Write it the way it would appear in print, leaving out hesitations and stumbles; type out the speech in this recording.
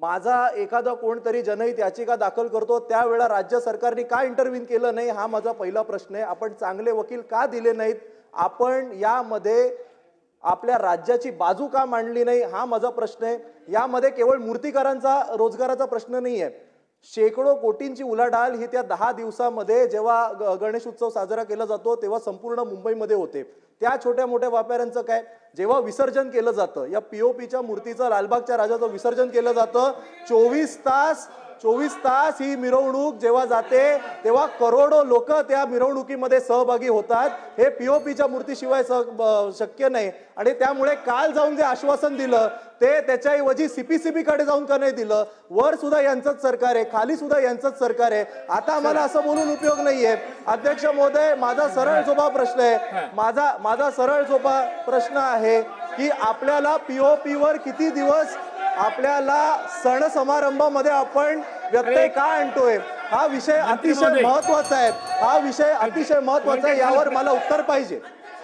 माझा एखादा कोणतरी जनहित याचिका दाखल करतो त्यावेळेला राज्य सरकारने का इंटरव्हीन केलं नाही, हा माझा पहिला प्रश्न आहे। आपण चांगले वकील का दिले नाहीत, आपण यामध्ये आपल्या राज्याची बाजू का मांडली नाही, हा माझा प्रश्न आहे। यामध्ये केवळ मूर्तिकारांचा रोजगाराचा प्रश्न नाही आहे, शेकडो कोटींची उलाढाल ही त्या 10 दिवसामध्ये जेव्हा गणेश उत्सव साजरा केला जातो तेव्हा संपूर्ण मुंबईमध्ये होते। त्या छोट्या मोठ्या व्यापाऱ्यांचं काय, जेव्हा विसर्जन केलं जातं या पीओपीच्या मूर्तीचं लालबागच्या राजाचं विसर्जन केलं जातं, 24 तास ही मिरवणूक जेव्हा जाते तेव्हा करोडो लोक त्या मिरवणुकीमध्ये सहभागी होतात। हे पीओपीच्या मूर्तीशिवाय शक्य नाही। आणि त्यामुळे काल जाऊन जे आश्वासन दिलं ते त्याच्याऐवजी सीपीसीबी कडे जाऊन का नाही दिलं? वर सुद्धा यांचंच सरकार आहे, खाली सुद्धा यांचंच सरकार आहे। आता आम्हाला असं बोलून उपयोग नाहीये। अध्यक्ष महोदय, माझा सरळ सोपा प्रश्न आहे, माझा सरळ सोपा प्रश्न आहे की आपल्याला पीओपीवर किती दिवस आपल्याला सण समारंभामध्ये आपण व्यत्यय का आणतोय? हा विषय अतिशय महत्वाचा आहे, हा विषय अतिशय महत्वाचा आहे, यावर मला उत्तर पाहिजे।